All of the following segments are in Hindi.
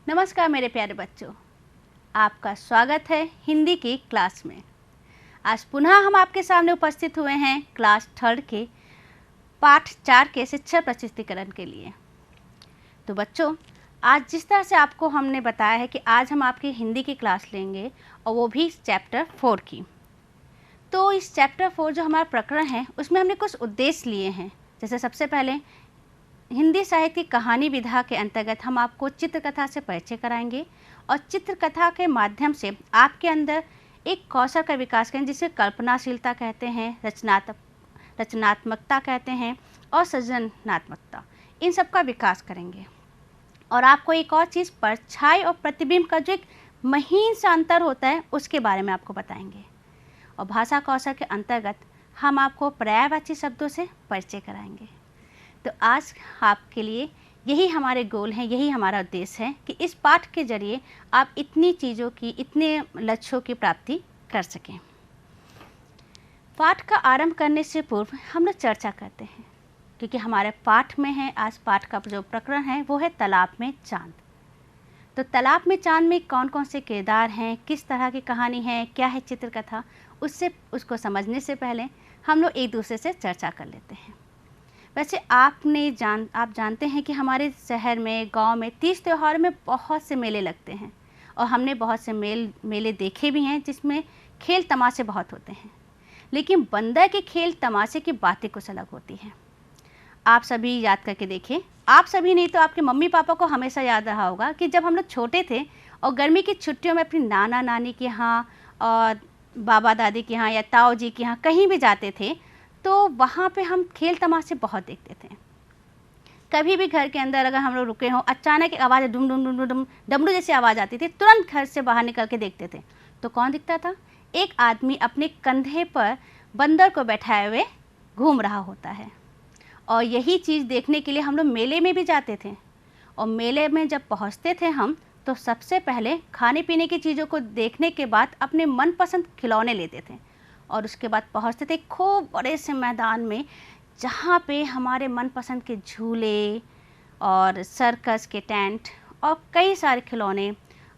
नमस्कार मेरे प्यारे बच्चों, आपका स्वागत है हिंदी की क्लास में। आज पुनः हम आपके सामने उपस्थित हुए हैं क्लास 3 के पाठ 4 के शिक्षा प्रस्तुतिकरण के लिए। तो बच्चों, आज जिस तरह से आपको हमने बताया है कि आज हम आपकी हिंदी की क्लास लेंगे और वो भी चैप्टर 4 की। तो इस चैप्टर 4 जो हमारा प्रकरण है उसमें हमने कुछ उद्देश्य लिए हैं। जैसे सबसे पहले हिंदी साहित्य की कहानी विधा के अंतर्गत हम आपको चित्रकथा से परिचय कराएंगे और चित्रकथा के माध्यम से आपके अंदर एक कौशल का विकास करें जिसे कल्पनाशीलता कहते हैं, रचनात्मकता कहते हैं और सृजनात्मकता, इन सब का विकास करेंगे। और आपको एक और चीज़, परछाई और प्रतिबिंब का जो एक महीन सा अंतर होता है उसके बारे में आपको बताएंगे। और भाषा कौशल के अंतर्गत हम आपको पर्यायवाची शब्दों से परिचय कराएंगे। तो आज आपके लिए यही हमारे गोल हैं, यही हमारा उद्देश्य है कि इस पाठ के जरिए आप इतनी चीज़ों की, इतने लक्ष्यों की प्राप्ति कर सकें। पाठ का आरंभ करने से पूर्व हम लोग चर्चा करते हैं, क्योंकि हमारे पाठ में है, आज पाठ का जो प्रकरण है वो है तालाब में चांद। तो तालाब में चांद में कौन कौन से किरदार हैं, किस तरह की कहानी है, क्या है चित्रकथा, उसको समझने से पहले हम लोग एक दूसरे से चर्चा कर लेते हैं। वैसे आप जानते हैं कि हमारे शहर में, गांव में तीज त्योहार में बहुत से मेले लगते हैं और हमने बहुत से मेले देखे भी हैं जिसमें खेल तमाशे बहुत होते हैं। लेकिन बंदर के खेल तमाशे की बातें कुछ अलग होती हैं। आप सभी याद करके देखें, आप सभी नहीं तो आपके मम्मी पापा को हमेशा याद रहा होगा कि जब हम लोग छोटे थे और गर्मी की छुट्टियों में अपनी नाना नानी के यहाँ और बाबा दादी के यहाँ या ताऊ जी के यहाँ कहीं भी जाते थे तो वहाँ पे हम खेल तमाशे बहुत देखते थे। कभी भी घर के अंदर अगर हम लोग रुके हों, अचानक एक आवाज़ डुम डुम डुम डुम डमरू जैसी आवाज़ आती थी, तुरंत घर से बाहर निकल के देखते थे तो कौन दिखता था? एक आदमी अपने कंधे पर बंदर को बैठाए हुए घूम रहा होता है। और यही चीज़ देखने के लिए हम लोग मेले में भी जाते थे। और मेले में जब पहुँचते थे हम तो सबसे पहले खाने पीने की चीज़ों को देखने के बाद अपने मनपसंद खिलौने लेते थे और उसके बाद पहुंचते थे खूब बड़े से मैदान में जहाँ पे हमारे मनपसंद के झूले और सर्कस के टेंट और कई सारे खिलौने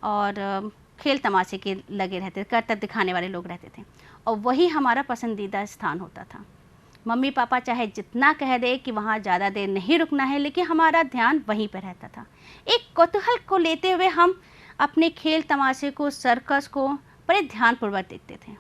और खेल तमाशे के लगे रहते थे, करतब दिखाने वाले लोग रहते थे और वही हमारा पसंदीदा स्थान होता था। मम्मी पापा चाहे जितना कह दे कि वहाँ ज़्यादा देर नहीं रुकना है, लेकिन हमारा ध्यान वहीं पर रहता था। एक कौतूहल को लेते हुए हम अपने खेल तमाशे को, सर्कस को बड़े ध्यानपूर्वक देखते थे।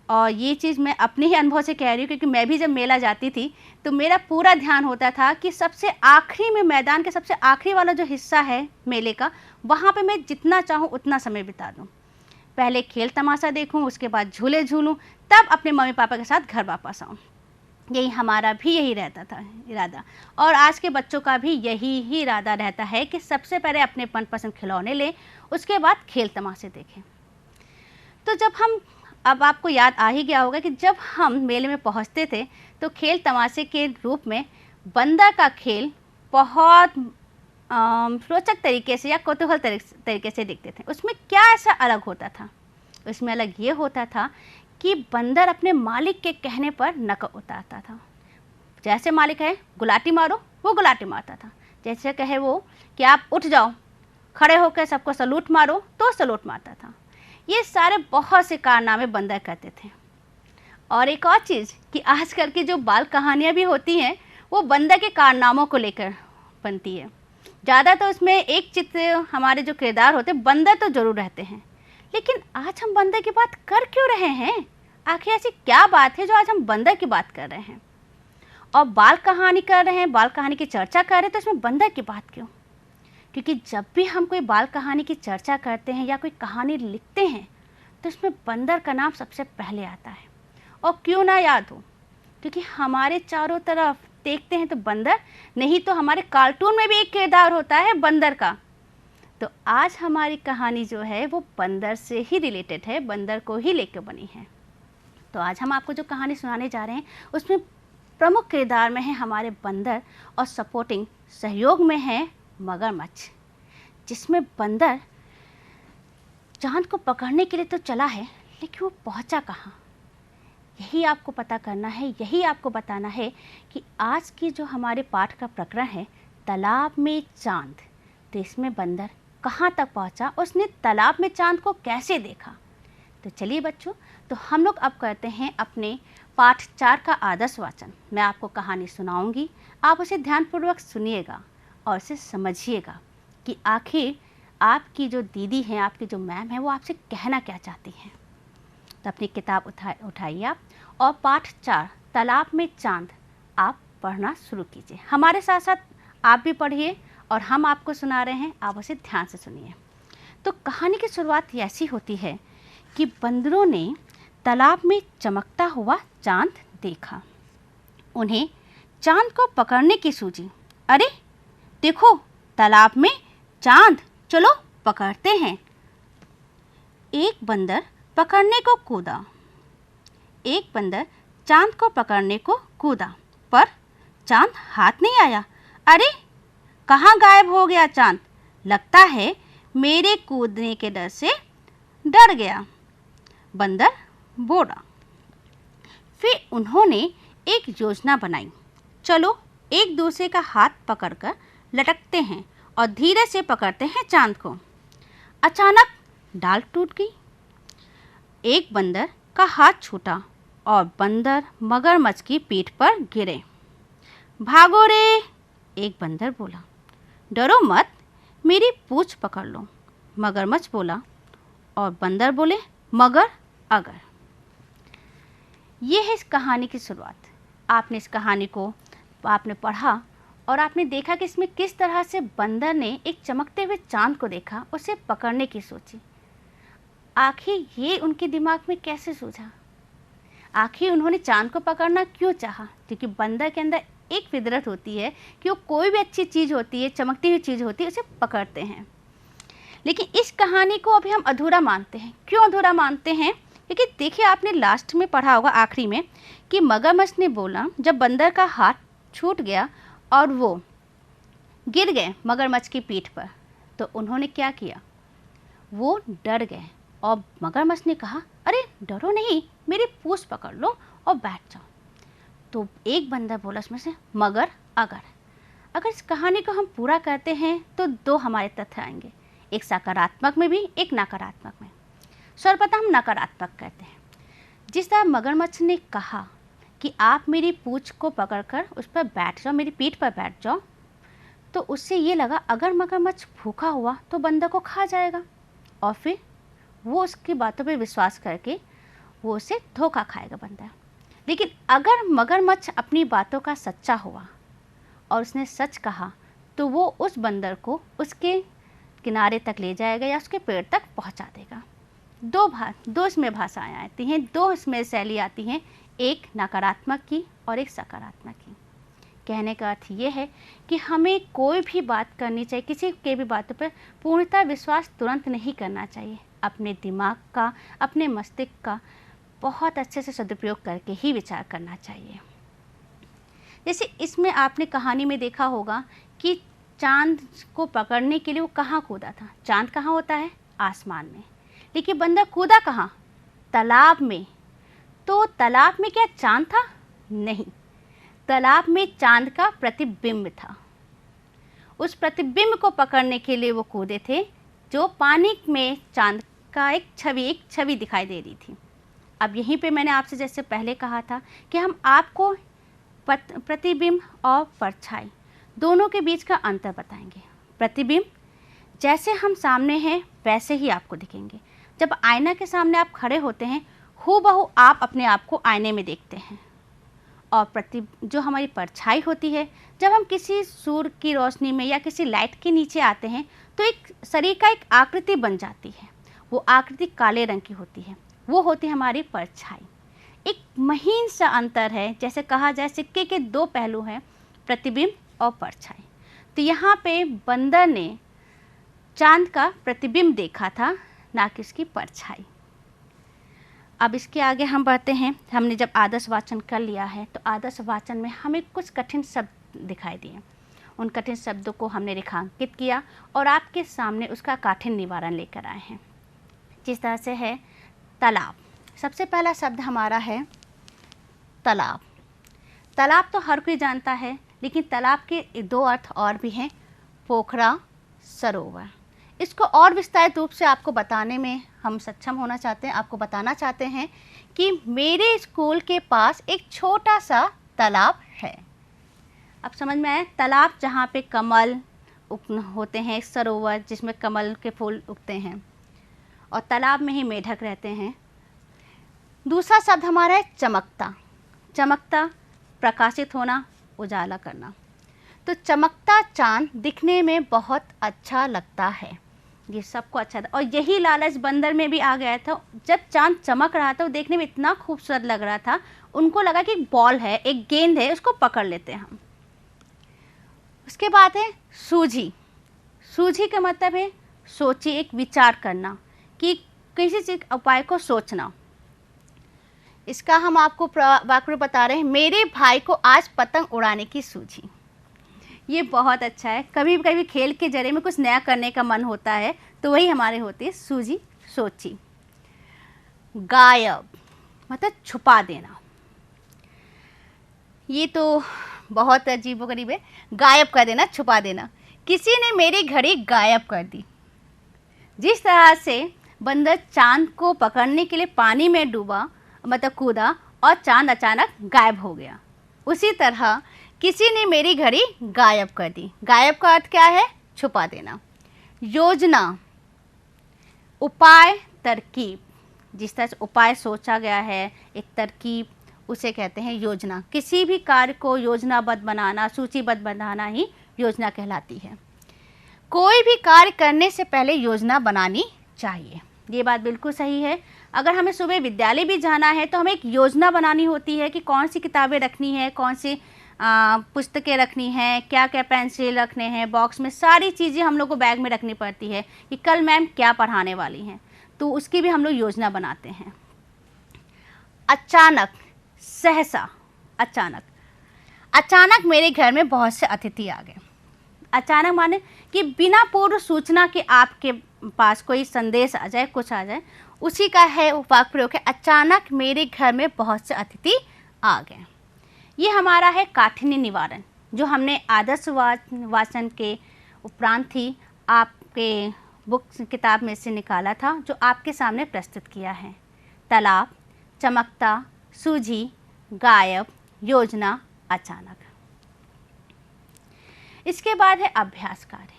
और ये चीज़ मैं अपने ही अनुभव से कह रही हूँ, क्योंकि मैं भी जब मेला जाती थी तो मेरा पूरा ध्यान होता था कि सबसे आखिरी में, मैदान के सबसे आखिरी वाला जो हिस्सा है मेले का, वहाँ पे मैं जितना चाहूँ उतना समय बिता दूँ। पहले खेल तमाशा देखूँ, उसके बाद झूले झूलूँ, तब अपने मम्मी पापा के साथ घर वापस आऊँ। यही हमारा भी यही रहता था इरादा, और आज के बच्चों का भी यही ही इरादा रहता है कि सबसे पहले अपने मनपसंद खिलौने लें, उसके बाद खेल तमाशे देखें। तो जब हम, अब आपको याद आ ही गया होगा कि जब हम मेले में पहुंचते थे तो खेल तमाशे के रूप में बंदर का खेल बहुत रोचक तरीके से या कौतूहल तरीके से दिखते थे। उसमें क्या ऐसा अलग होता था? उसमें अलग ये होता था कि बंदर अपने मालिक के कहने पर नक उतारता था। जैसे मालिक है गुलाटी मारो, वो गुलाटी मारता था। जैसे कहे वो कि आप उठ जाओ, खड़े होकर सबको सलूट मारो, तो सलूट मारता था। ये सारे बहुत से कारनामे बंदर करते थे। और एक और चीज़ कि आजकल की जो बाल कहानियाँ भी होती हैं वो बंदर के कारनामों को लेकर बनती है। ज़्यादा तो उसमें एक चित्र, हमारे जो किरदार होते हैं बंदर तो ज़रूर रहते हैं, लेकिन आज हम बंदर की बात कर क्यों रहे हैं? आखिर ऐसी क्या बात है जो आज हम बंदर की बात कर रहे हैं और बाल कहानी कर रहे हैं, बाल कहानी की चर्चा कर रहे हैं, तो इसमें बंदर की बात क्यों? क्योंकि जब भी हम कोई बाल कहानी की चर्चा करते हैं या कोई कहानी लिखते हैं तो इसमें बंदर का नाम सबसे पहले आता है। और क्यों ना याद हो, क्योंकि हमारे चारों तरफ देखते हैं तो बंदर, नहीं तो हमारे कार्टून में भी एक किरदार होता है बंदर का। तो आज हमारी कहानी जो है वो बंदर से ही रिलेटेड है, बंदर को ही लेकर बनी है। तो आज हम आपको जो कहानी सुनाने जा रहे हैं उसमें प्रमुख किरदार में है हमारे बंदर और सपोर्टिंग सहयोग में है मगरमच्छ, जिसमें बंदर चांद को पकड़ने के लिए तो चला है, लेकिन वो पहुंचा कहाँ, यही आपको पता करना है, यही आपको बताना है कि आज की जो हमारे पाठ का प्रकरण है तालाब में चांद, तो इसमें बंदर कहाँ तक पहुँचा, उसने तालाब में चांद को कैसे देखा। तो चलिए बच्चों, तो हम लोग अब करते हैं अपने पाठ 4 का आदर्श वाचन। मैं आपको कहानी सुनाऊंगी, आप उसे ध्यानपूर्वक सुनिएगा और उसे समझिएगा कि आखिर आपकी जो दीदी हैं, आपकी जो मैम है, वो आपसे कहना क्या चाहती हैं। तो अपनी किताब उठाइए आप और पाठ 4 तालाब में चांद आप पढ़ना शुरू कीजिए। हमारे साथ साथ आप भी पढ़िए और हम आपको सुना रहे हैं, आप उसे ध्यान से सुनिए। तो कहानी की शुरुआत ऐसी होती है कि बंदरों ने तालाब में चमकता हुआ चांद देखा। उन्हें चांद को पकड़ने की सूझी। अरे देखो, तालाब में चांद, चलो पकड़ते हैं। एक बंदर पकड़ने को कूदा। एक बंदर चांद को पकड़ने को कूदा, पर चांद हाथ नहीं आया। अरे कहाँ गायब हो गया चांद? लगता है मेरे कूदने के डर से डर गया, बंदर बोला। फिर उन्होंने एक योजना बनाई। चलो एक दूसरे का हाथ पकड़कर लटकते हैं और धीरे से पकड़ते हैं चांद को। अचानक डाल टूट गई। एक बंदर का हाथ छूटा और बंदर मगरमच्छ की पीठ पर गिरे। भागो रे, एक बंदर बोला। डरो मत, मेरी पूंछ पकड़ लो, मगरमच्छ बोला। और बंदर बोले, मगर अगर। ये है इस कहानी की शुरुआत। आपने इस कहानी को आपने पढ़ा और आपने देखा कि इसमें किस तरह से बंदर ने एक चमकते हुए चांद को देखा, उसे पकड़ने की सोची। आखिर ये उनके दिमाग में कैसे सूझा? आखिर उन्होंने चांद को पकड़ना क्यों चाहा? क्योंकि बंदर के अंदर एक फितरत होती है कि वो कोई भी अच्छी चीज़ होती है, चमकती हुई चीज़ होती है, उसे पकड़ते हैं। लेकिन इस कहानी को अभी हम अधूरा मानते हैं। क्यों अधूरा मानते हैं? क्योंकि देखिए, आपने लास्ट में पढ़ा होगा आखिरी में कि मगरमच्छ ने बोला, जब बंदर का हाथ छूट गया और वो गिर गए मगरमच्छ की पीठ पर, तो उन्होंने क्या किया? वो डर गए और मगरमच्छ ने कहा, अरे डरो नहीं, मेरी पूंछ पकड़ लो और बैठ जाओ। तो एक बंदर बोला उसमें से, मगर अगर इस कहानी को हम पूरा करते हैं तो 2 हमारे तथ्य आएंगे, एक सकारात्मक में भी, एक नकारात्मक में। सर्वप्रथम हम नकारात्मक कहते हैं। जिस तरह मगरमच्छ ने कहा कि आप मेरी पूंछ को पकड़कर उस पर बैठ जाओ, मेरी पीठ पर बैठ जाओ, तो उससे ये लगा अगर मगरमच्छ भूखा हुआ तो बंदर को खा जाएगा और फिर वो उसकी बातों पे विश्वास करके वो उसे धोखा खाएगा बंदर। लेकिन अगर मगरमच्छ अपनी बातों का सच्चा हुआ और उसने सच कहा, तो वो उस बंदर को उसके किनारे तक ले जाएगा या उसके पेड़ तक पहुंचा देगा। 2 इसमें भाषाएं आती हैं, 2 इसमें शैली आती हैं, एक नकारात्मक की और एक सकारात्मक की। कहने का अर्थ ये है कि हमें कोई भी बात करनी चाहिए, किसी के भी बातों पर पूर्णतः विश्वास तुरंत नहीं करना चाहिए। अपने दिमाग का, अपने मस्तिष्क का बहुत अच्छे से सदुपयोग करके ही विचार करना चाहिए। जैसे इसमें आपने कहानी में देखा होगा कि चांद को पकड़ने के लिए वो कहाँ कूदा था? चांद कहाँ होता है? आसमान में। लेकिन बंदर कूदा कहाँ? तालाब में। तो तालाब में क्या चांद था? नहीं, तालाब में चांद का प्रतिबिंब था। उस प्रतिबिंब को पकड़ने के लिए वो कूदे थे, जो पानी में चांद का एक छवि दिखाई दे रही थी। अब यहीं पे मैंने आपसे जैसे पहले कहा था कि हम आपको प्रतिबिंब और परछाई दोनों के बीच का अंतर बताएंगे। प्रतिबिंब जैसे हम सामने हैं वैसे ही आपको दिखेंगे। जब आईना के सामने आप खड़े होते हैं, हूबहू आप अपने आप को आईने में देखते हैं। और जो हमारी परछाई होती है, जब हम किसी सूर्य की रोशनी में या किसी लाइट के नीचे आते हैं तो एक शरीर का एक आकृति बन जाती है। वो आकृति काले रंग की होती है, वो होती है हमारी परछाई। एक महीन सा अंतर है, जैसे कहा जाए सिक्के के 2 पहलू हैं, प्रतिबिंब और परछाई। तो यहाँ पे बंदर ने चांद का प्रतिबिंब देखा था, ना कि उसकी परछाई। अब इसके आगे हम बढ़ते हैं। हमने जब आदर्श वाचन कर लिया है तो आदर्श वाचन में हमें कुछ कठिन शब्द दिखाई दिए। उन कठिन शब्दों को हमने रेखांकित किया और आपके सामने उसका काठिन्य निवारण लेकर आए हैं। जिस तरह से है तालाब। सबसे पहला शब्द हमारा है तालाब। तालाब तो हर कोई जानता है, लेकिन तालाब के 2 अर्थ और भी हैं, पोखरा, सरोवर। इसको और विस्तारित रूप से आपको बताने में हम सक्षम होना चाहते हैं। आपको बताना चाहते हैं कि मेरे स्कूल के पास एक छोटा सा तालाब है। अब समझ में आया? तालाब जहाँ पे कमल होते हैं, सरोवर जिसमें कमल के फूल उगते हैं, और तालाब में ही मेढक रहते हैं। दूसरा शब्द हमारा है चमकता। चमकता, प्रकाशित होना, उजाला करना। तो चमकता चांद दिखने में बहुत अच्छा लगता है, ये सबको अच्छा था। और यही लालच बंदर में भी आ गया था। जब चांद चमक रहा था, वो देखने में इतना खूबसूरत लग रहा था, उनको लगा कि एक बॉल है, एक गेंद है, उसको पकड़ लेते हैं हम। उसके बाद है सूझी। सूझी का मतलब है सोची, एक विचार करना, कि किसी चीज़ उपाय को सोचना। इसका हम आपको वाक्य बता रहे हैं, मेरे भाई को आज पतंग उड़ाने की सूझी। ये बहुत अच्छा है। कभी कभी खेल के जरिए में कुछ नया करने का मन होता है, तो वही हमारे होती है सूझी, सोची। गायब मतलब छुपा देना। ये तो बहुत अजीबोगरीब है। गायब कर देना, छुपा देना। किसी ने मेरी घड़ी गायब कर दी। जिस तरह से बंदर चांद को पकड़ने के लिए पानी में डूबा, मतलब कूदा, और चांद अचानक गायब हो गया, उसी तरह किसी ने मेरी घड़ी गायब कर दी। गायब का अर्थ क्या है? छुपा देना। योजना, उपाय, तरकीब। जिस तरह से उपाय सोचा गया है, एक तरकीब, उसे कहते हैं योजना। किसी भी कार्य को योजनाबद्ध बनाना, सूचीबद्ध बनाना ही योजना कहलाती है। कोई भी कार्य करने से पहले योजना बनानी चाहिए, ये बात बिल्कुल सही है। अगर हमें सुबह विद्यालय भी जाना है तो हमें एक योजना बनानी होती है कि कौन सी किताबें रखनी है, कौन सी पुस्तकें रखनी है, क्या क्या पेंसिल रखने हैं, बॉक्स में सारी चीज़ें हम लोग को बैग में रखनी पड़ती है कि कल मैम क्या पढ़ाने वाली हैं, तो उसकी भी हम लोग योजना बनाते हैं। अचानक, सहसा, अचानक। अचानक मेरे घर में बहुत से अतिथि आ गए। अचानक माने कि बिना पूर्व सूचना के आपके पास कोई संदेश आ जाए, कुछ आ जाए, उसी का है वाक्य प्रयोग है अचानक मेरे घर में बहुत से अतिथि आ गए। ये हमारा है काठिन्य निवारण, जो हमने आदर्श वाचन के उपरांत ही आपके बुक किताब में से निकाला था, जो आपके सामने प्रस्तुत किया है। तालाब, चमकता, सूझी, गायब, योजना, अचानक। इसके बाद है अभ्यास कार्य।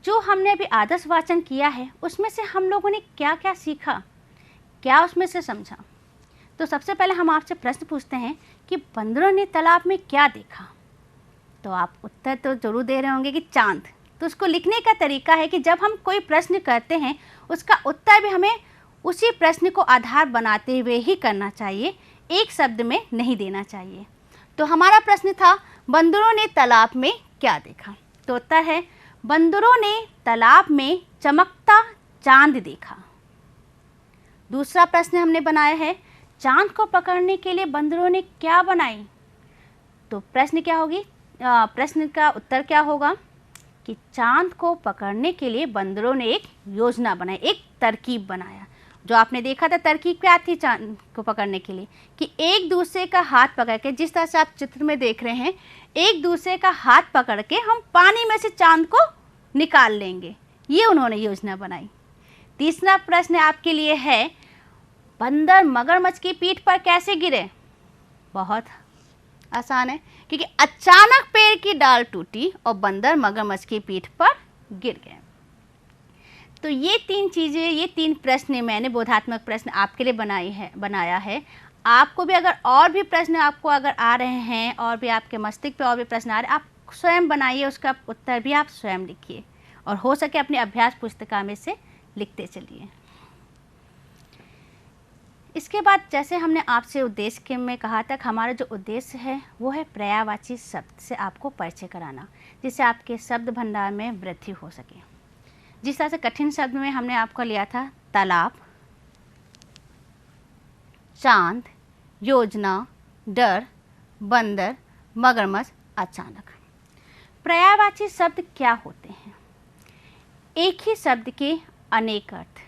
जो हमने अभी आदर्श वाचन किया है, उसमें से हम लोगों ने क्या क्या सीखा, क्या उसमें से समझा। तो सबसे पहले हम आपसे प्रश्न पूछते हैं कि बंदरों ने तालाब में क्या देखा। तो आप उत्तर तो जरूर दे रहे होंगे कि चांद। तो उसको लिखने का तरीका है कि जब हम कोई प्रश्न करते हैं, उसका उत्तर भी हमें उसी प्रश्न को आधार बनाते हुए ही करना चाहिए, एक शब्द में नहीं देना चाहिए। तो हमारा प्रश्न था, बंदरों ने तालाब में क्या देखा। तो उत्तर है, बंदरों ने तालाब में चमकता चांद देखा। दूसरा प्रश्न हमने बनाया है, चांद को पकड़ने के लिए बंदरों ने क्या बनाई। तो प्रश्न क्या होगी, प्रश्न का उत्तर क्या होगा कि चांद को पकड़ने के लिए बंदरों ने एक योजना बनाई, एक तरकीब बनाया। जो आपने देखा था तरकीब क्या थी चांद को पकड़ने के लिए, कि एक दूसरे का हाथ पकड़ के, जिस तरह से आप चित्र में देख रहे हैं, एक दूसरे का हाथ पकड़ के हम पानी में से चांद को निकाल लेंगे, ये उन्होंने योजना बनाई। तीसरा प्रश्न आपके लिए है, बंदर मगरमच्छ की पीठ पर कैसे गिरे। बहुत आसान है, क्योंकि अचानक पेड़ की डाल टूटी और बंदर मगरमच्छ की पीठ पर गिर गए। तो ये तीन चीज़ें, ये तीन प्रश्न मैंने बोधात्मक प्रश्न आपके लिए बनाया है। आपको भी अगर और भी प्रश्न आपको अगर आ रहे हैं, और भी आपके मस्तिष्क पे और भी प्रश्न आ रहे हैं, आप स्वयं बनाइए, उसका उत्तर भी आप स्वयं लिखिए, और हो सके अपनी अभ्यास पुस्तिका में से लिखते चलिए। इसके बाद जैसे हमने आपसे उद्देश्य के में कहा तक, हमारा जो उद्देश्य है वो है पर्यायवाची शब्द से आपको परिचय कराना, जिससे आपके शब्द भंडार में वृद्धि हो सके। जिस तरह से कठिन शब्द में हमने आपको लिया था तालाब, चांद, योजना, डर, बंदर, मगरमच्छ, अचानक। पर्यायवाची शब्द क्या होते हैं। एक ही शब्द के अनेक अर्थ,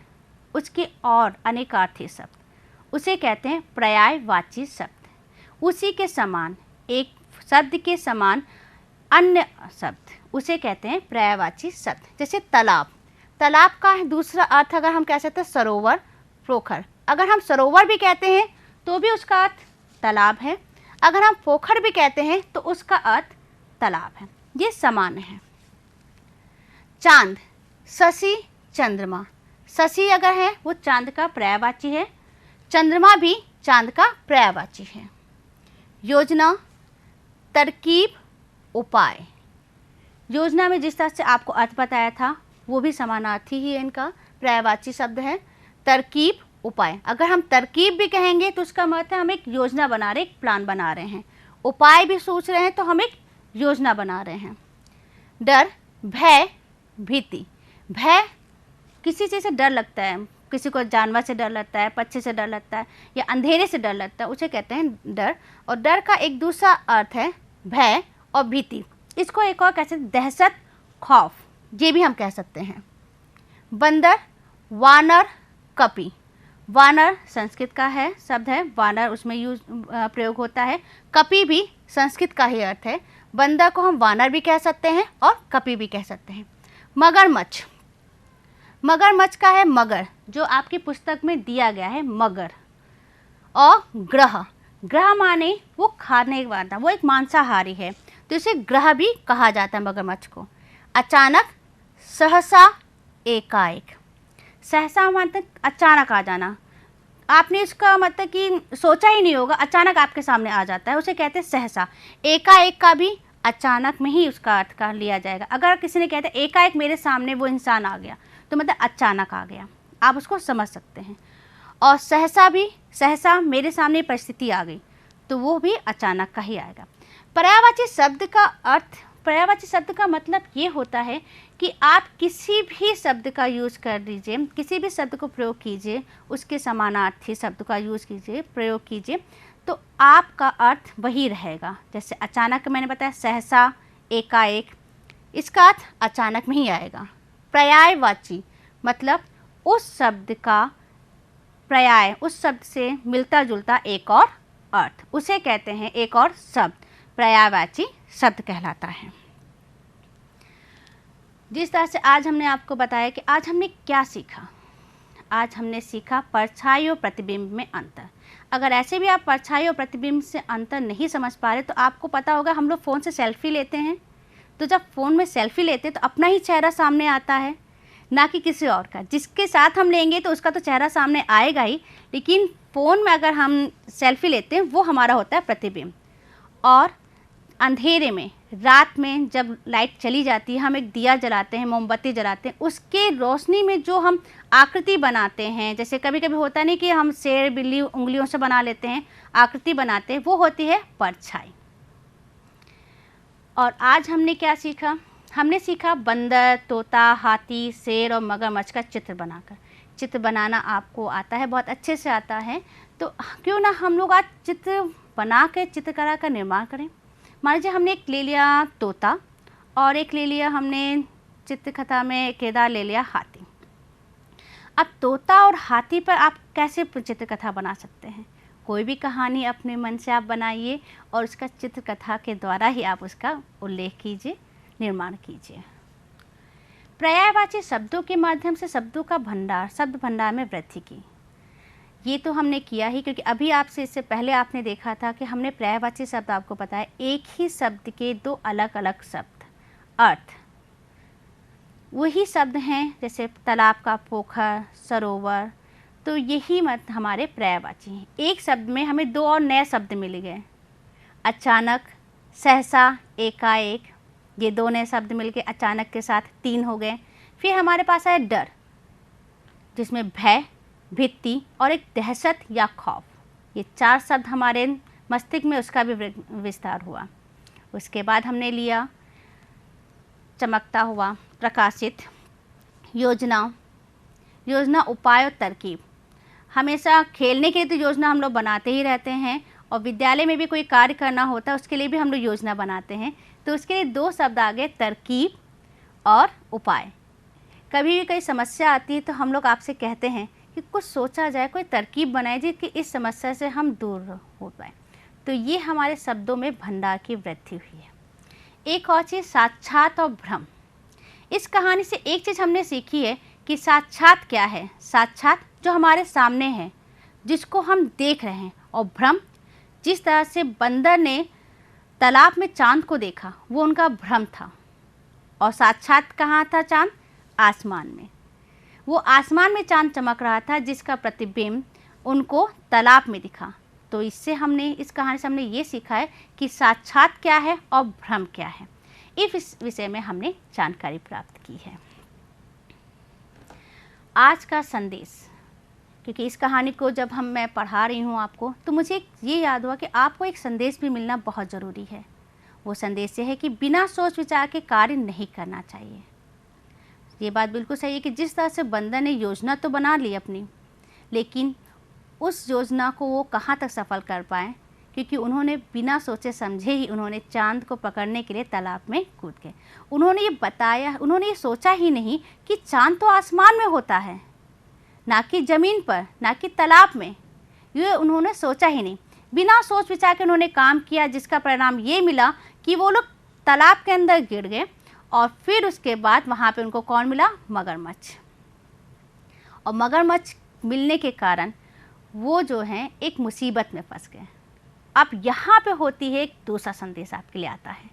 उसके और अनेकार्थी शब्द, उसे कहते हैं पर्यायवाची शब्द। उसी के समान, एक शब्द के समान अन्य शब्द, उसे कहते हैं पर्यायवाची शब्द। जैसे तालाब, तालाब का दूसरा अर्थ अगर हम कह सकते हैं सरोवर, पोखर। अगर हम सरोवर भी कहते हैं तो भी उसका अर्थ तालाब है, अगर हम पोखर भी कहते हैं तो उसका अर्थ तालाब है, ये समान है। चांद, शशि, चंद्रमा। शशि अगर है वो चांद का पर्यायवाची है, चंद्रमा भी चांद का पर्यायवाची है। योजना, तरकीब, उपाय। योजना में जिस तरह से आपको अर्थ बताया था वो भी समानार्थी ही इनका पर्यायवाची शब्द है। तरकीब, उपाय। अगर हम तरकीब भी कहेंगे तो उसका मतलब है हम एक योजना बना रहे, एक प्लान बना रहे हैं। उपाय भी सोच रहे हैं तो हम एक योजना बना रहे हैं। डर, भय, भीति। भय, किसी चीज़ से डर लगता है, किसी को जानवर से डर लगता है, पक्षी से डर लगता है या अंधेरे से डर लगता है, उसे कहते हैं डर। और डर का एक दूसरा अर्थ है भय और भीति। इसको एक और कह सकते हैं दहशत, खौफ, ये भी हम कह सकते हैं। बंदर, वानर, कपि। वानर संस्कृत का है शब्द है, वानर उसमें प्रयोग होता है। कपि भी संस्कृत का ही अर्थ है। बंदर को हम वानर भी कह सकते हैं और कपि भी कह सकते हैं। मगरमच्छ, मगरमच्छ का है मगर, जो आपकी पुस्तक में दिया गया है मगर। और ग्रह, ग्रह माने वो खाने वाला, वो एक मांसाहारी है तो इसे ग्रह भी कहा जाता है मगरमच्छ को। अचानक, सहसा, एकाएक। सहसा मतलब अचानक आ जाना, आपने इसका मतलब कि सोचा ही नहीं होगा, अचानक आपके सामने आ जाता है, उसे कहते हैं सहसा। एकाएक का भी अचानक में ही उसका अर्थ का लिया जाएगा। अगर किसी ने कहते एकाएक मेरे सामने वो इंसान आ गया तो मतलब अचानक आ गया, आप उसको समझ सकते हैं। और सहसा भी, सहसा मेरे सामने परिस्थिति आ गई तो वो भी अचानक का ही आएगा। पर्यायवाची शब्द का अर्थ, पर्यायवाची शब्द का मतलब ये होता है कि आप किसी भी शब्द का यूज़ कर लीजिए, किसी भी शब्द को प्रयोग कीजिए, उसके समानार्थी शब्द का यूज़ कीजिए, प्रयोग कीजिए तो आपका अर्थ वही रहेगा। जैसे अचानक मैंने बताया, सहसा, एकाएक, इसका अर्थ अचानक में ही आएगा। पर्यायवाची मतलब उस शब्द का पर्याय, उस शब्द से मिलता जुलता एक और अर्थ, उसे कहते हैं एक और शब्द पर्यायवाची शब्द कहलाता है। जिस तरह से आज हमने आपको बताया कि आज हमने क्या सीखा, आज हमने सीखा परछाई और प्रतिबिंब में अंतर। अगर ऐसे भी आप परछाई और प्रतिबिंब से अंतर नहीं समझ पा रहे तो आपको पता होगा हम लोग फ़ोन से सेल्फी लेते हैं तो जब फ़ोन में सेल्फी लेते हैं तो अपना ही चेहरा सामने आता है, ना कि किसी और का। जिसके साथ हम लेंगे तो उसका तो चेहरा सामने आएगा ही, लेकिन फ़ोन में अगर हम सेल्फी लेते हैं वो हमारा होता है प्रतिबिंब। और अंधेरे में, रात में जब लाइट चली जाती है, हम एक दिया जलाते हैं, मोमबत्ती जलाते हैं, उसके रोशनी में जो हम आकृति बनाते हैं, जैसे कभी कभी होता नहीं कि हम शेर बिल्ली उंगलियों से बना लेते हैं, आकृति बनाते हैं, वो होती है परछाई। और आज हमने क्या सीखा, हमने सीखा बंदर, तोता, हाथी, शेर और मगरमच्छ का चित्र बनाकर। चित्र बनाना आपको आता है, बहुत अच्छे से आता है, तो क्यों ना हम लोग आज चित्र बना के चित्रकला का निर्माण करें। मान लीजिए हमने एक ले लिया तोता और एक ले लिया हमने चित्रकथा में किरदार ले लिया हाथी। अब तोता और हाथी पर आप कैसे चित्रकथा बना सकते हैं? कोई भी कहानी अपने मन से आप बनाइए और उसका चित्रकथा के द्वारा ही आप उसका उल्लेख कीजिए, निर्माण कीजिए। पर्यायवाची शब्दों के माध्यम से शब्दों का भंडार, शब्द भंडार में वृद्धि की, ये तो हमने किया ही, क्योंकि अभी आपसे इससे पहले आपने देखा था कि हमने पर्यायवाची शब्द आपको बताया, एक ही शब्द के दो अलग अलग शब्द अर्थ, वही शब्द हैं, जैसे तालाब का पोखर, सरोवर, तो यही मत हमारे पर्यायवाची हैं। एक शब्द में हमें दो और नए शब्द मिल गए, अचानक, सहसा, एकाएक, ये दो नए शब्द मिलके अचानक के साथ तीन हो गए। फिर हमारे पास है डर, जिसमें भय, भीति और एक दहशत या खौफ, ये चार शब्द हमारे मस्तिष्क में उसका भी विस्तार हुआ। उसके बाद हमने लिया चमकता हुआ, प्रकाशित, योजना, योजना, उपाय और तरकीब। हमेशा खेलने के लिए तो योजना हम लोग बनाते ही रहते हैं और विद्यालय में भी कोई कार्य करना होता है उसके लिए भी हम लोग योजना बनाते हैं, तो उसके लिए दो शब्द आ गए, तरकीब और उपाय। कभी भी कोई समस्या आती है तो हम लोग आपसे कहते हैं कि कुछ सोचा जाए, कोई तरकीब बनाई जाए कि इस समस्या से हम दूर हो पाए, तो ये हमारे शब्दों में भंडार की वृद्धि हुई है। एक और चीज़, साक्षात और भ्रम। इस कहानी से एक चीज़ हमने सीखी है कि साक्षात क्या है। साक्षात जो हमारे सामने है, जिसको हम देख रहे हैं, और भ्रम, जिस तरह से बंदर ने तालाब में चांद को देखा वो उनका भ्रम था, और साक्षात कहाँ था चांद? आसमान में। वो आसमान में चांद चमक रहा था जिसका प्रतिबिंब उनको तालाब में दिखा। तो इससे हमने, इस कहानी से हमने ये सीखा है कि साक्षात क्या है और भ्रम क्या है। इस विषय में हमने जानकारी प्राप्त की है। आज का संदेश, क्योंकि इस कहानी को जब मैं पढ़ा रही हूँ आपको, तो मुझे ये याद हुआ कि आपको एक संदेश भी मिलना बहुत ज़रूरी है। वो संदेश ये है कि बिना सोच विचार के कार्य नहीं करना चाहिए। ये बात बिल्कुल सही है कि जिस तरह से बंदर ने योजना तो बना ली अपनी, लेकिन उस योजना को वो कहाँ तक सफल कर पाए, क्योंकि उन्होंने बिना सोचे समझे ही उन्होंने चांद को पकड़ने के लिए तालाब में कूद गए। उन्होंने ये बताया, उन्होंने ये सोचा ही नहीं कि चांद तो आसमान में होता है, ना कि ज़मीन पर, ना कि तालाब में। ये उन्होंने सोचा ही नहीं। बिना सोच विचार के उन्होंने काम किया, जिसका परिणाम ये मिला कि वो लोग तालाब के अंदर गिर गए। और फिर उसके बाद वहाँ पे उनको कौन मिला? मगरमच्छ। और मगरमच्छ मिलने के कारण वो जो हैं एक मुसीबत में फंस गए। अब यहाँ पे होती है एक दूसरा संदेश आपके लिए आता है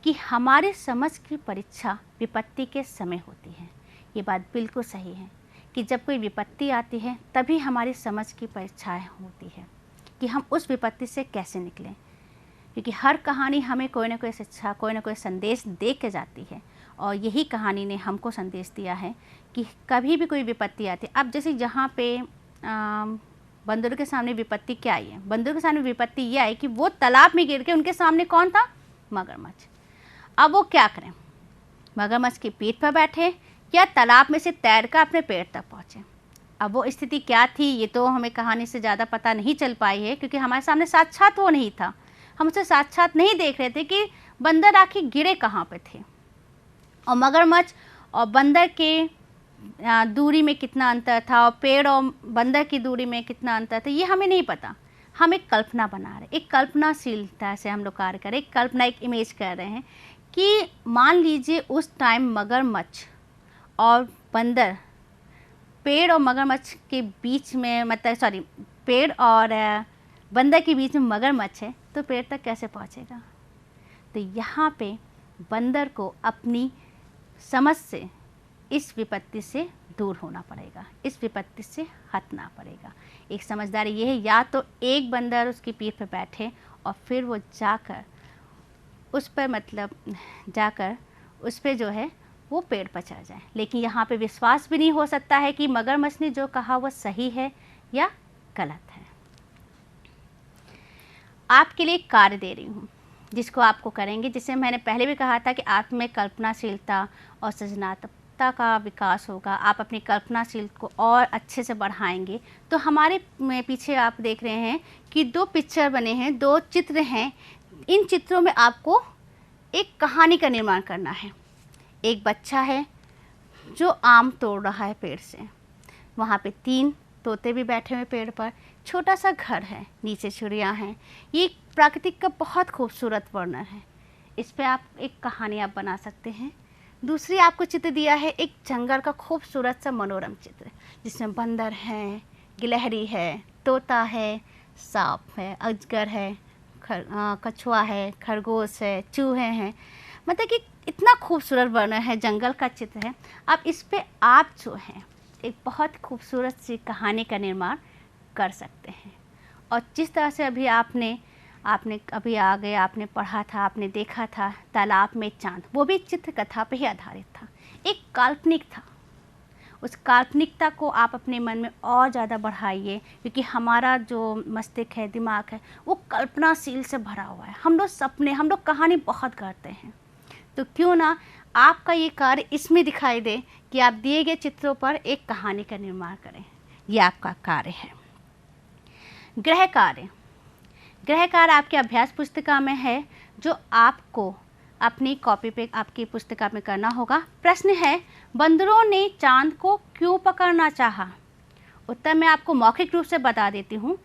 कि हमारे समझ की परीक्षा विपत्ति के समय होती है। ये बात बिल्कुल सही है कि जब कोई विपत्ति आती है तभी हमारी समझ की परीक्षाएँ होती है कि हम उस विपत्ति से कैसे निकलें। क्योंकि हर कहानी हमें कोई ना कोई शिक्षा, कोई ना कोई संदेश दे के जाती है, और यही कहानी ने हमको संदेश दिया है कि कभी भी कोई विपत्ति आती है। अब जैसे यहाँ पे बंदरों के सामने विपत्ति क्या आई है? बंदरों के सामने विपत्ति ये आई कि वो तालाब में गिर के, उनके सामने कौन था? मगरमच्छ। अब वो क्या करें? मगरमच्छ की पीठ पर बैठे या तालाब में से तैर कर अपने पेड़ तक पहुँचे। अब वो स्थिति क्या थी ये तो हमें कहानी से ज़्यादा पता नहीं चल पाई है, क्योंकि हमारे सामने साक्षात वो नहीं था। हम उसे साक्षात नहीं देख रहे थे कि बंदर आखिर गिरे कहाँ पे थे, और मगरमच्छ और बंदर के दूरी में कितना अंतर था, और पेड़ और बंदर की दूरी में कितना अंतर था, ये हमें नहीं पता। हम एक कल्पना बना रहे, एक कल्पनाशीलता से हम लोग कार्य करें, एक कल्पना, एक इमेज कर रहे हैं कि मान लीजिए उस टाइम मगरमच्छ और बंदर, पेड़ और मगरमच्छ के बीच में, मतलब पेड़ और बंदर के बीच में मगरमच्छ है, तो पेड़ तक कैसे पहुंचेगा? तो यहाँ पे बंदर को अपनी समझ से इस विपत्ति से दूर होना पड़ेगा, इस विपत्ति से हटना पड़ेगा। एक समझदारी ये है, या तो एक बंदर उसकी पीठ पर बैठे और फिर वो जाकर उस पर जो है वो पेड़ पर चढ़ जाए। लेकिन यहाँ पे विश्वास भी नहीं हो सकता है कि मगरमच्छ ने जो कहा वो सही है या गलत है। आपके लिए कार्य दे रही हूँ जिसको आपको करेंगे, जिसे मैंने पहले भी कहा था कि आप में कल्पनाशीलता और सृजनात्मकता का विकास होगा। आप अपनी कल्पनाशील को और अच्छे से बढ़ाएंगे। तो हमारे पीछे आप देख रहे हैं कि 2 पिक्चर बने हैं, 2 चित्र हैं। इन चित्रों में आपको एक कहानी का निर्माण करना है। एक बच्चा है जो आम तोड़ रहा है पेड़ से, वहाँ पे 3 तोते भी बैठे हुए पेड़ पर, छोटा सा घर है, नीचे चिड़ियाँ हैं। ये प्राकृतिक का बहुत खूबसूरत वर्णन है। इस पे आप एक कहानी आप बना सकते हैं। दूसरी आपको चित्र दिया है एक जंगल का खूबसूरत सा मनोरम चित्र, जिसमें बंदर हैं, गिलहरी है, तोता है, सांप है, अजगर है, कछुआ है, खरगोश है, चूहे हैं। मतलब कि इतना खूबसूरत वर्णन है, जंगल का चित्र है। अब इस पे आप जो हैं एक बहुत खूबसूरत सी कहानी का निर्माण कर सकते हैं। और जिस तरह से अभी आपने अभी आगे आपने पढ़ा था, आपने देखा था तालाब में चांद, वो भी चित्रकथा पे ही आधारित था, एक काल्पनिक था। उस काल्पनिकता को आप अपने मन में और ज़्यादा बढ़ाइए, क्योंकि हमारा जो मस्तिष्क है, दिमाग है, वो कल्पनाशील से भरा हुआ है। हम लोग कहानी बहुत करते हैं। तो क्यों ना आपका ये कार्य इसमें दिखाई दे कि आप दिए गए चित्रों पर एक कहानी का निर्माण करें। ये आपका कार्य है। गृह कार्य आपके अभ्यास पुस्तिका में है, जो आपको अपनी कॉपी पे आपकी पुस्तिका में करना होगा। प्रश्न है, बंदरों ने चांद को क्यों पकड़ना चाहा? उत्तर मैं आपको मौखिक रूप से बता देती हूँ,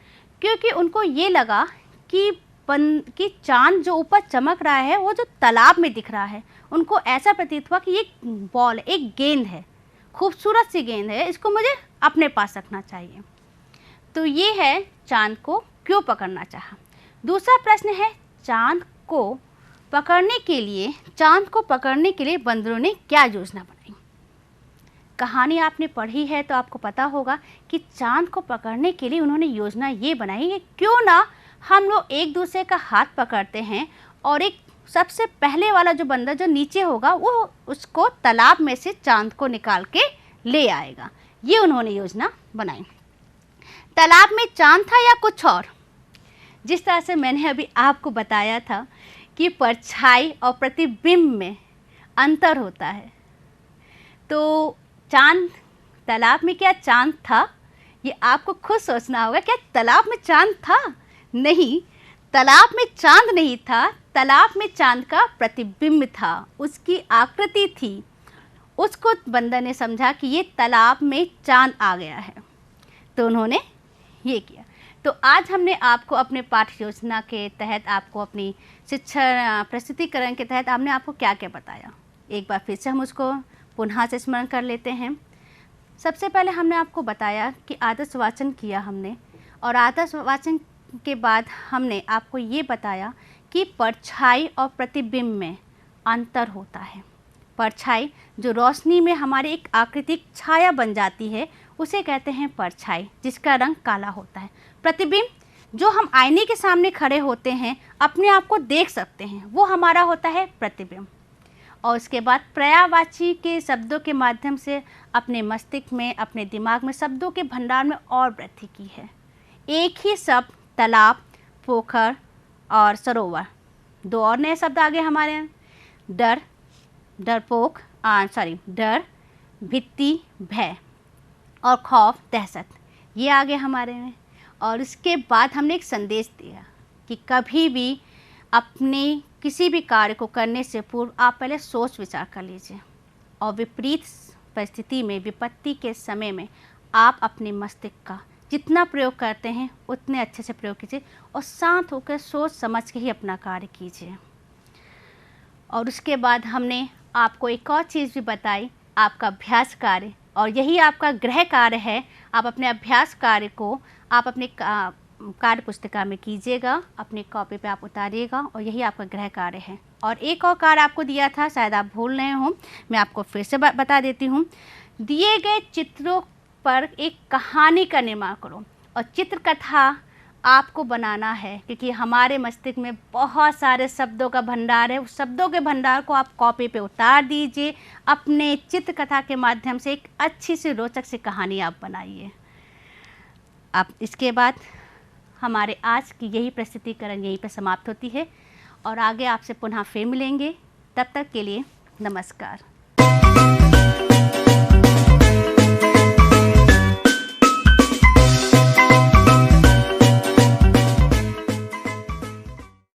क्योंकि उनको ये लगा कि कि चांद जो ऊपर चमक रहा है वो जो तालाब में दिख रहा है, उनको ऐसा प्रतीत हुआ कि ये बॉल, एक गेंद है, खूबसूरत सी गेंद है, इसको मुझे अपने पास रखना चाहिए। तो ये है चांद को क्यों पकड़ना चाहा। दूसरा प्रश्न है, चांद को पकड़ने के लिए बंदरों ने क्या योजना बनाई। कहानी आपने पढ़ी है तो आपको पता होगा कि चांद को पकड़ने के लिए उन्होंने योजना ये बनाई कि क्यों ना हम लोग एक दूसरे का हाथ पकड़ते हैं और एक सबसे पहले वाला जो बंदर जो नीचे होगा वो उसको तालाब में से चांद को निकाल के ले आएगा। ये उन्होंने योजना बनाई। तालाब में चांद था या कुछ और। जिस तरह से मैंने अभी आपको बताया था कि परछाई और प्रतिबिंब में अंतर होता है, तो चांद, तालाब में क्या चांद था, ये आपको खुद सोचना होगा। क्या तालाब में चांद था? नहीं, तालाब में चांद नहीं था, तालाब में चांद का प्रतिबिंब था, उसकी आकृति थी। उसको बंदर ने समझा कि ये तालाब में चांद आ गया है, तो उन्होंने ये किया। तो आज हमने आपको अपने पाठ्य योजना के तहत, आपको अपनी शिक्षा प्रस्तुतिकरण के तहत हमने आपको क्या क्या बताया, एक बार फिर से हम उसको पुनः से स्मरण कर लेते हैं। सबसे पहले हमने आपको बताया कि आदर्श वाचन किया हमने, और आदर्श वाचन के बाद हमने आपको ये बताया कि परछाई और प्रतिबिंब में अंतर होता है। परछाई जो रोशनी में हमारी एक आकृतिक छाया बन जाती है उसे कहते हैं परछाई, जिसका रंग काला होता है। प्रतिबिंब जो हम आईने के सामने खड़े होते हैं, अपने आप को देख सकते हैं, वो हमारा होता है प्रतिबिंब। और उसके बाद पर्यायवाची के शब्दों के माध्यम से अपने मस्तिष्क में, अपने दिमाग में शब्दों के भंडार में और वृद्धि की है। एक ही शब्द तालाब, पोखर और सरोवर, दो और नए शब्द आ गए हमारे यहाँ। डर, डरपोक, डर, भित्ति, भय, और खौफ, दहशत, ये आ गए हमारे में। और उसके बाद हमने एक संदेश दिया कि कभी भी अपने किसी भी कार्य को करने से पूर्व आप पहले सोच विचार कर लीजिए, और विपरीत परिस्थिति में, विपत्ति के समय में आप अपने मस्तिष्क का जितना प्रयोग करते हैं उतने अच्छे से प्रयोग कीजिए, और शांत होकर सोच समझ के ही अपना कार्य कीजिए। और उसके बाद हमने आपको एक और चीज़ भी बताई, आपका अभ्यास कार्य, और यही आपका गृह कार्य है। आप अपने अभ्यास कार्य को आप अपने कार्य पुस्तिका में कीजिएगा, अपनी कॉपी पे आप उतारिएगा, और यही आपका गृह कार्य है। और एक और कार्य आपको दिया था, शायद आप भूल रहे हो, मैं आपको फिर से बता देती हूँ। दिए गए चित्रों पर एक कहानी का निर्माण करो, और चित्रकथा आपको बनाना है, क्योंकि हमारे मस्तिष्क में बहुत सारे शब्दों का भंडार है। उस शब्दों के भंडार को आप कॉपी पे उतार दीजिए, अपने चित्रकथा के माध्यम से एक अच्छी सी रोचक सी कहानी आप बनाइए। अब इसके बाद हमारे आज की यही प्रस्तुतिकरण यहीं पर समाप्त होती है, और आगे आपसे पुनः फिर मिलेंगे। तब तक के लिए नमस्कार।